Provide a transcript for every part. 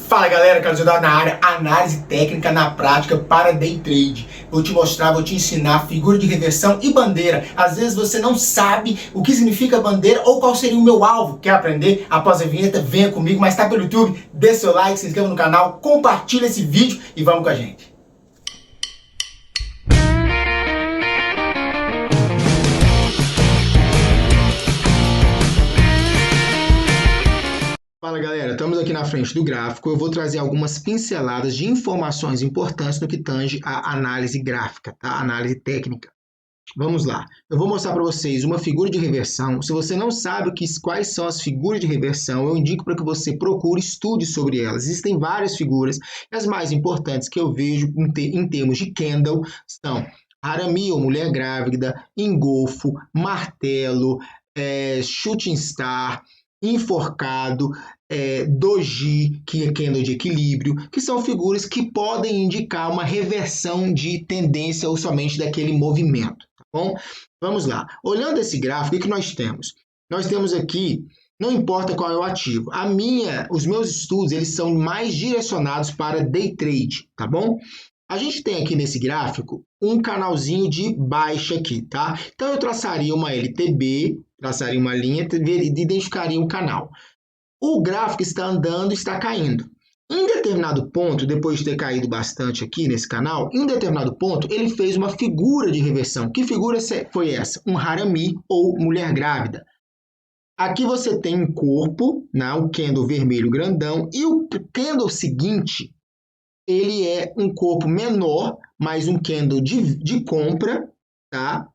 Fala galera, Carlos Eduardo na área, análise técnica na prática para day trade. Vou te mostrar, vou te ensinar figura de reversão e bandeira. Às vezes você não sabe o que significa bandeira ou qual seria o meu alvo. Quer aprender? Após a vinheta, venha comigo, mas tá pelo YouTube, dê seu like, se inscreva no canal, compartilha esse vídeo e vamos com a gente. Fala galera, estamos aqui na frente do gráfico. Eu vou trazer algumas pinceladas de informações importantes no que tange a análise gráfica, tá? Análise técnica. Vamos lá. Eu vou mostrar para vocês uma figura de reversão. Se você não sabe quais são as figuras de reversão, eu indico para que você procure, estude sobre elas. Existem várias figuras. As mais importantes que eu vejo em termos de candle são harami ou mulher grávida, engolfo, martelo, shooting star, enforcado, doji, que é candle de equilíbrio, que são figuras que podem indicar uma reversão de tendência ou somente daquele movimento, tá bom? Vamos lá. Olhando esse gráfico, o que nós temos? Nós temos aqui, não importa qual é o ativo, os meus estudos, eles são mais direcionados para day trade, tá bom? A gente tem aqui nesse gráfico um canalzinho de baixa aqui, tá? Então eu traçaria uma LTB, traçaria uma linha e identificaria um canal. O gráfico está andando, está caindo. Em determinado ponto, depois de ter caído bastante aqui nesse canal, em determinado ponto ele fez uma figura de reversão. Que figura foi essa? Um harami ou mulher grávida. Aqui você tem um corpo, né, um candle vermelho grandão, e o candle seguinte, ele é um corpo menor, mas um candle de compra, tá?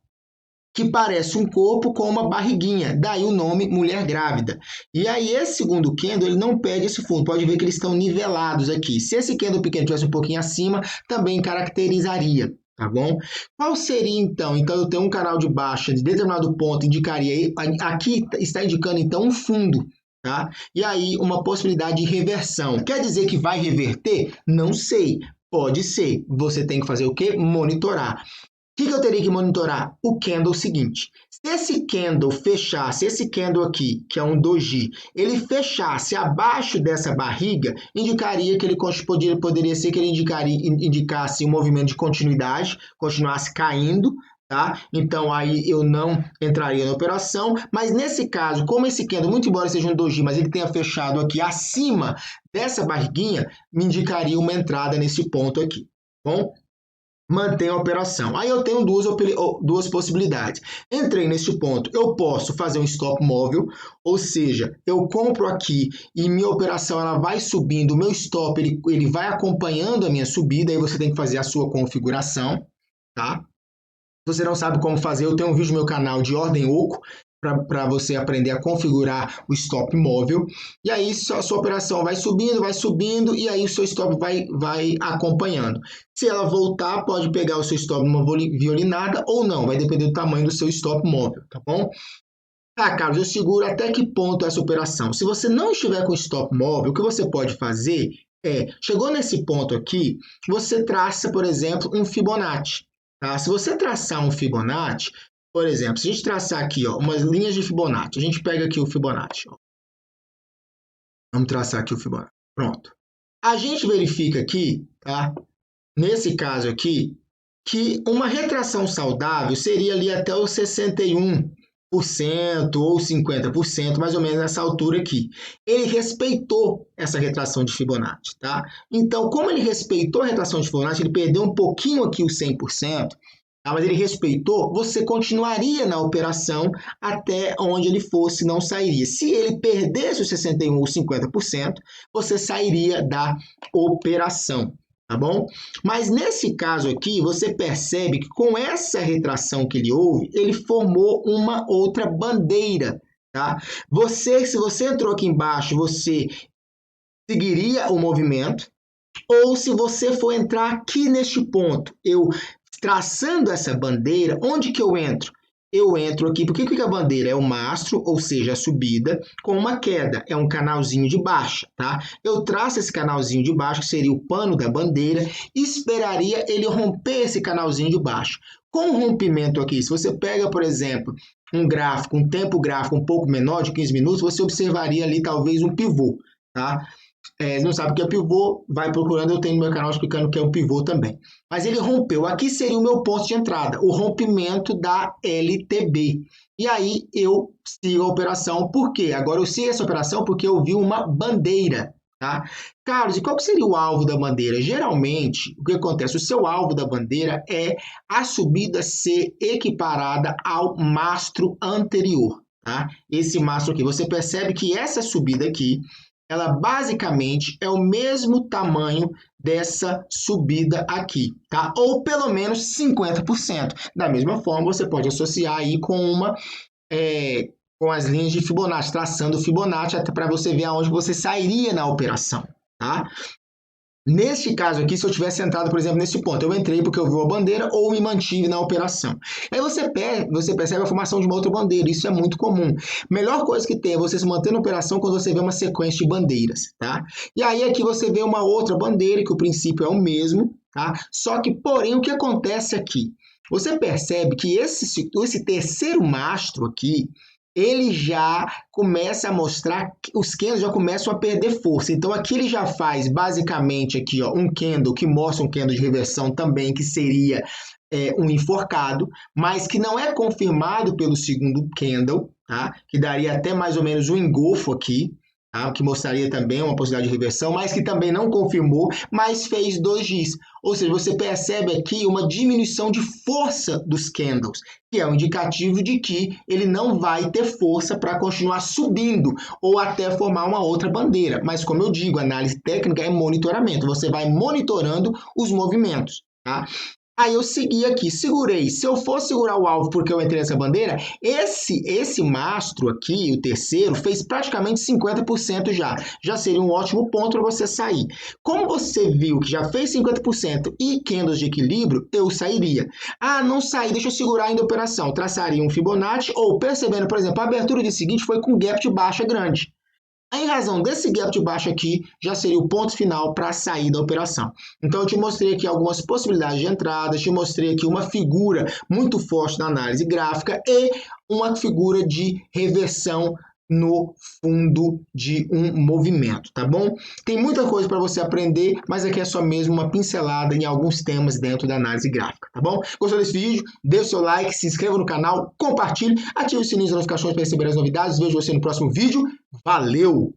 Que parece um corpo com uma barriguinha, daí o nome mulher grávida. E aí esse segundo candle, ele não perde esse fundo, pode ver que eles estão nivelados aqui. Se esse candle pequeno tivesse um pouquinho acima, também caracterizaria, tá bom? Qual seria então? Então eu tenho um canal de baixa de determinado ponto, indicaria, aqui está indicando então um fundo, tá? E aí uma possibilidade de reversão. Quer dizer que vai reverter? Não sei, pode ser. Você tem que fazer o quê? Monitorar. O que eu teria que monitorar? O candle seguinte. Se esse candle fechasse, esse candle aqui, que é um doji, ele fechasse abaixo dessa barriga, indicaria que ele poderia ser que ele indicasse um movimento de continuidade, continuasse caindo, tá? Então aí eu não entraria na operação, mas nesse caso, como esse candle, muito embora seja um doji, mas ele tenha fechado aqui acima dessa barriguinha, me indicaria uma entrada nesse ponto aqui, bom? Mantém a operação. Aí eu tenho duas possibilidades. Entrei neste ponto, eu posso fazer um stop móvel, ou seja, eu compro aqui e minha operação ela vai subindo, o meu stop ele vai acompanhando a minha subida, aí você tem que fazer a sua configuração, tá? Se você não sabe como fazer, eu tenho um vídeo no meu canal de ordem oco, para você aprender a configurar o stop móvel. E aí a sua operação vai subindo, e aí o seu stop vai acompanhando. Se ela voltar, pode pegar o seu stop numa violinada ou não, vai depender do tamanho do seu stop móvel, tá bom? Ah, Carlos, eu seguro até que ponto essa operação? Se você não estiver com stop móvel, o que você pode fazer chegou nesse ponto aqui, você traça, por exemplo, um Fibonacci. Tá? Se você traçar um Fibonacci, por exemplo, se a gente traçar aqui, ó, umas linhas de Fibonacci, a gente pega aqui o Fibonacci. Ó. Vamos traçar aqui o Fibonacci. Pronto. A gente verifica aqui, tá? Nesse caso aqui, que uma retração saudável seria ali até os 61% ou 50%, mais ou menos nessa altura aqui. Ele respeitou essa retração de Fibonacci, tá? Então, como ele respeitou a retração de Fibonacci, ele perdeu um pouquinho aqui os 100%, mas ele respeitou, você continuaria na operação até onde ele fosse, não sairia. Se ele perdesse os 61% ou 50%, você sairia da operação, tá bom? Mas nesse caso aqui, você percebe que com essa retração que ele houve, ele formou uma outra bandeira, tá? Se você entrou aqui embaixo, você seguiria o movimento, ou se você for entrar aqui neste ponto, traçando essa bandeira, onde que eu entro? Eu entro aqui, porque o que é a bandeira? É o mastro, ou seja, a subida, com uma queda, é um canalzinho de baixa, tá? Eu traço esse canalzinho de baixo, que seria o pano da bandeira, e esperaria ele romper esse canalzinho de baixo. Com o rompimento aqui, se você pega, por exemplo, um gráfico, um tempo gráfico um pouco menor, de 15 minutos, você observaria ali talvez um pivô, tá? não sabe o que é pivô, vai procurando, eu tenho no meu canal explicando o que é um pivô também. Mas ele rompeu, aqui seria o meu ponto de entrada, o rompimento da LTB. E aí eu sigo a operação, por quê? Agora eu sigo essa operação porque eu vi uma bandeira, tá? Carlos, e qual que seria o alvo da bandeira? Geralmente, o que acontece? O seu alvo da bandeira é a subida ser equiparada ao mastro anterior, tá? Esse mastro aqui, você percebe que essa subida aqui, ela basicamente é o mesmo tamanho dessa subida aqui, tá? Ou pelo menos 50%. Da mesma forma, você pode associar aí com as linhas de Fibonacci, traçando o Fibonacci até para você ver aonde você sairia na operação, tá? Neste caso aqui, se eu tivesse entrado, por exemplo, nesse ponto, eu entrei porque eu vi uma bandeira ou me mantive na operação. Aí você percebe a formação de uma outra bandeira, isso é muito comum. Melhor coisa que tem é você se manter na operação quando você vê uma sequência de bandeiras, tá? E aí aqui você vê uma outra bandeira, que o princípio é o mesmo, tá? Só que, porém, o que acontece aqui? Você percebe que esse terceiro mastro aqui, ele já começa a mostrar que os candles já começam a perder força. Então aqui ele já faz basicamente aqui, ó, um candle que mostra um candle de reversão também, que seria um enforcado, mas que não é confirmado pelo segundo candle, tá? Que daria até mais ou menos um engolfo aqui, tá? Que mostraria também uma possibilidade de reversão, mas que também não confirmou, mas fez 2 Gs. Ou seja, você percebe aqui uma diminuição de força dos candles, que é um indicativo de que ele não vai ter força para continuar subindo ou até formar uma outra bandeira. Mas, como eu digo, análise técnica é monitoramento. Você vai monitorando os movimentos, tá? Aí eu segui aqui, segurei. Se eu for segurar o alvo porque eu entrei nessa bandeira, esse mastro aqui, o terceiro, fez praticamente 50% já. Já seria um ótimo ponto para você sair. Como você viu que já fez 50% e candles de equilíbrio, eu sairia. Ah, não saí, deixa eu segurar ainda a operação. Traçaria um Fibonacci ou, percebendo, por exemplo, a abertura de seguinte foi com gap de baixa grande. Em razão desse gap de baixo aqui, já seria o ponto final para sair da operação. Então, eu te mostrei aqui algumas possibilidades de entrada, te mostrei aqui uma figura muito forte na análise gráfica e uma figura de reversão no fundo de um movimento, tá bom? Tem muita coisa para você aprender, mas aqui é só mesmo uma pincelada em alguns temas dentro da análise gráfica, tá bom? Gostou desse vídeo? Dê o seu like, se inscreva no canal, compartilhe, ative o sininho de notificações para receber as novidades. Vejo você no próximo vídeo. Valeu!